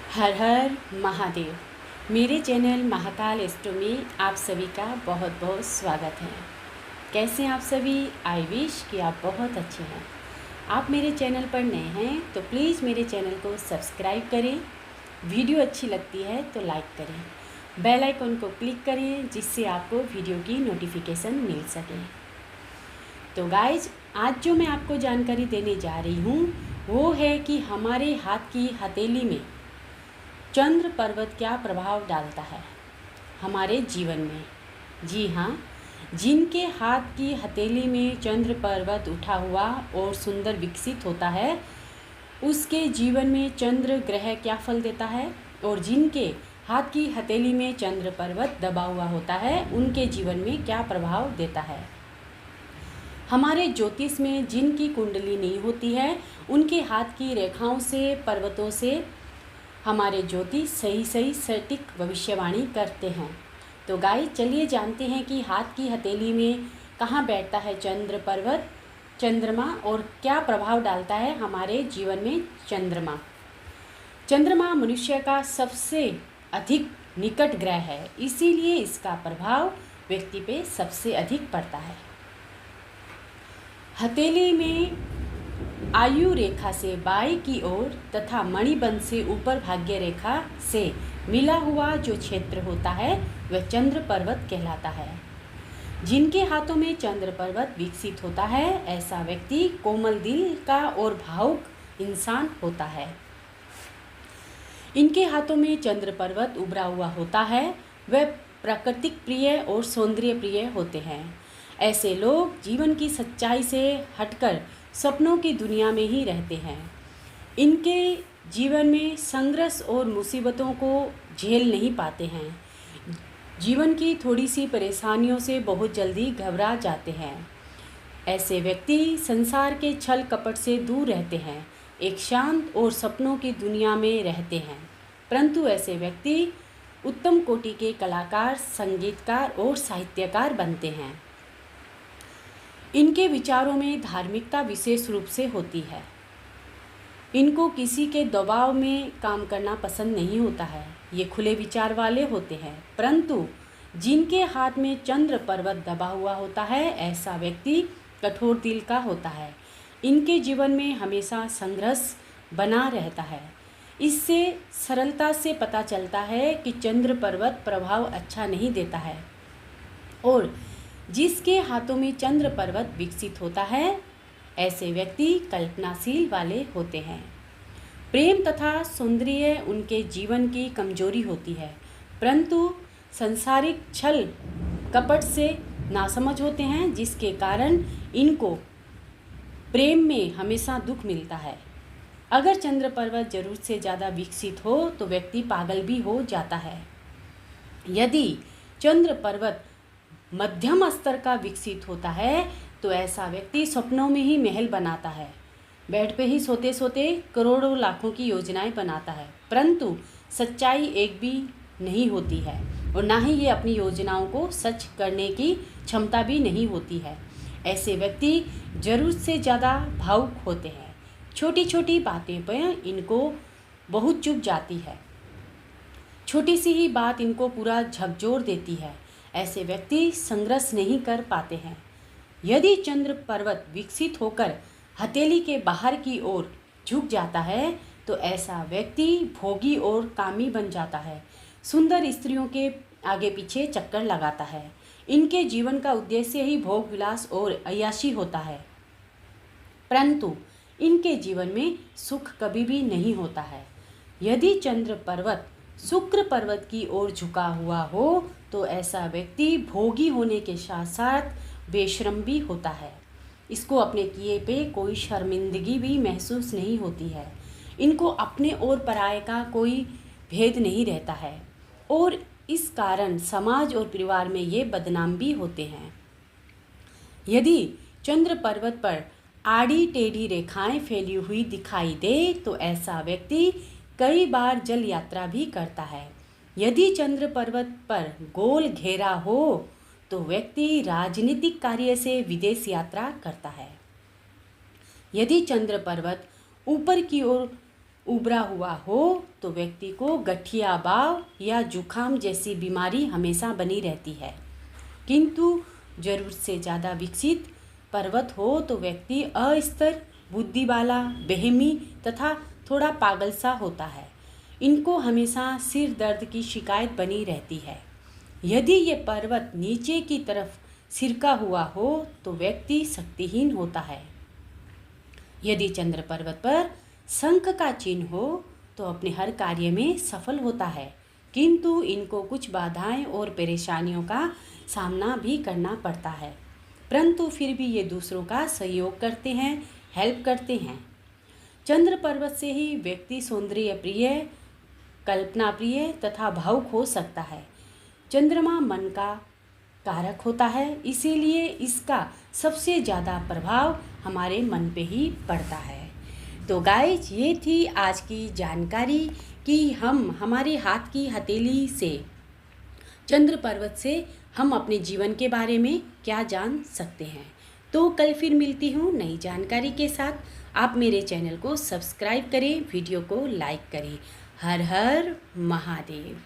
हर हर महादेव। मेरे channel Mahakal astro में आप सभी का बहुत बहुत स्वागत है। कैसे हैं आप सभी? आई विश कि आप बहुत अच्छे हैं। आप मेरे चैनल पर नए हैं तो प्लीज़ मेरे चैनल को सब्सक्राइब करें। वीडियो अच्छी लगती है तो लाइक करें, बेल आइकन को क्लिक करें जिससे आपको वीडियो की नोटिफिकेशन मिल सके। तो गाइज, आज जो मैं आपको जानकारी देने जा रही हूँ वो है कि हमारे हाथ की हथेली में चंद्र पर्वत क्या प्रभाव डालता है हमारे जीवन में। जी हाँ, जिनके हाथ की हथेली में चंद्र पर्वत उठा हुआ और सुंदर विकसित होता है उसके जीवन में चंद्र ग्रह क्या फल देता है, और जिनके हाथ की हथेली में चंद्र पर्वत दबा हुआ होता है उनके जीवन में क्या प्रभाव देता है। हमारे ज्योतिष में जिनकी कुंडली नहीं होती है उनके हाथ की रेखाओं से, पर्वतों से हमारे ज्योतिष सही सटीक भविष्यवाणी करते हैं। तो गाइस, चलिए जानते हैं कि हाथ की हथेली में कहाँ बैठता है चंद्र पर्वत, चंद्रमा, और क्या प्रभाव डालता है हमारे जीवन में चंद्रमा। चंद्रमा मनुष्य का सबसे अधिक निकट ग्रह है, इसीलिए इसका प्रभाव व्यक्ति पे सबसे अधिक पड़ता है। हथेली में आयु रेखा से बाई की ओर तथा मणिबंध से ऊपर भाग्य रेखा से मिला हुआ जो क्षेत्र होता है वह चंद्र पर्वत कहलाता है। जिनके हाथों में चंद्र पर्वत विकसित होता है ऐसा व्यक्ति कोमल दिल का और भावुक इंसान होता है। इनके हाथों में चंद्र पर्वत उभरा हुआ होता है, वह प्राकृतिक प्रिय और सौंदर्य प्रिय होते हैं। ऐसे लोग जीवन की सच्चाई से हटकर सपनों की दुनिया में ही रहते हैं। इनके जीवन में संघर्ष और मुसीबतों को झेल नहीं पाते हैं। जीवन की थोड़ी सी परेशानियों से बहुत जल्दी घबरा जाते हैं। ऐसे व्यक्ति संसार के छल कपट से दूर रहते हैं, एक शांत और सपनों की दुनिया में रहते हैं। परंतु ऐसे व्यक्ति उत्तम कोटि के कलाकार, संगीतकार और साहित्यकार बनते हैं। इनके विचारों में धार्मिकता विशेष रूप से होती है। इनको किसी के दबाव में काम करना पसंद नहीं होता है, ये खुले विचार वाले होते हैं। परंतु जिनके हाथ में चंद्र पर्वत दबा हुआ होता है ऐसा व्यक्ति कठोर दिल का होता है। इनके जीवन में हमेशा संघर्ष बना रहता है। इससे सरलता से पता चलता है कि चंद्र पर्वत प्रभाव अच्छा नहीं देता है, और जिसके हाथों में चंद्र पर्वत विकसित होता है ऐसे व्यक्ति कल्पनाशील वाले होते हैं। प्रेम तथा सौंदर्य उनके जीवन की कमजोरी होती है, परंतु सांसारिक छल कपट से नासमझ होते हैं, जिसके कारण इनको प्रेम में हमेशा दुख मिलता है। अगर चंद्र पर्वत जरूरत से ज़्यादा विकसित हो तो व्यक्ति पागल भी हो जाता है। यदि चंद्र पर्वत मध्यम स्तर का विकसित होता है तो ऐसा व्यक्ति सपनों में ही महल बनाता है, बेड पे ही सोते सोते करोड़ों लाखों की योजनाएं बनाता है, परंतु सच्चाई एक भी नहीं होती है और ना ही ये अपनी योजनाओं को सच करने की क्षमता भी नहीं होती है। ऐसे व्यक्ति जरूरत से ज़्यादा भावुक होते हैं। छोटी छोटी बातें पर इनको बहुत चुभ जाती है, छोटी सी ही बात इनको पूरा झकझोर देती है। ऐसे व्यक्ति संघर्ष नहीं कर पाते हैं। यदि चंद्र पर्वत विकसित होकर हथेली के बाहर की ओर झुक जाता है तो ऐसा व्यक्ति भोगी और कामी बन जाता है, सुंदर स्त्रियों के आगे पीछे चक्कर लगाता है। इनके जीवन का उद्देश्य ही भोग विलास और अय्याशी होता है, परंतु इनके जीवन में सुख कभी भी नहीं होता है। यदि चंद्र पर्वत शुक्र पर्वत की ओर झुका हुआ हो तो ऐसा व्यक्ति भोगी होने के साथ साथ बेशर्म भी होता है। इसको अपने किए पे कोई शर्मिंदगी भी महसूस नहीं होती है। इनको अपने और पराये का कोई भेद नहीं रहता है, और इस कारण समाज और परिवार में ये बदनाम भी होते हैं। यदि चंद्र पर्वत पर आड़ी टेढ़ी रेखाएं फैली हुई दिखाई दे तो ऐसा व्यक्ति कई बार जल यात्रा भी करता है। यदि चंद्र पर्वत पर गोल घेरा हो तो व्यक्ति राजनीतिक कार्य से विदेश यात्रा करता है। यदि चंद्र पर्वत ऊपर की ओर उभरा हुआ हो तो व्यक्ति को गठिया बाव या जुखाम जैसी बीमारी हमेशा बनी रहती है। किंतु जरूरत से ज़्यादा विकसित पर्वत हो तो व्यक्ति अस्थिर, बुद्धि वाला, बेहमी तथा थोड़ा पागल सा होता है। इनको हमेशा सिर दर्द की शिकायत बनी रहती है। यदि ये पर्वत नीचे की तरफ सिरका हुआ हो तो व्यक्ति शक्तिहीन होता है। यदि चंद्र पर्वत पर शंख का चिन्ह हो तो अपने हर कार्य में सफल होता है, किंतु इनको कुछ बाधाएं और परेशानियों का सामना भी करना पड़ता है, परंतु फिर भी ये दूसरों का सहयोग करते हैं, हेल्प करते हैं। चंद्र पर्वत से ही व्यक्ति सौंदर्य प्रिय, कल्पना प्रिय तथा भावुक हो सकता है। चंद्रमा मन का कारक होता है, इसीलिए इसका सबसे ज़्यादा प्रभाव हमारे मन पे ही पड़ता है। तो गाइज, ये थी आज की जानकारी कि हम हमारे हाथ की हथेली से, चंद्र पर्वत से हम अपने जीवन के बारे में क्या जान सकते हैं। तो कल फिर मिलती हूँ नई जानकारी के साथ। आप मेरे चैनल को सब्सक्राइब करें, वीडियो को लाइक करें। हर हर महादेव।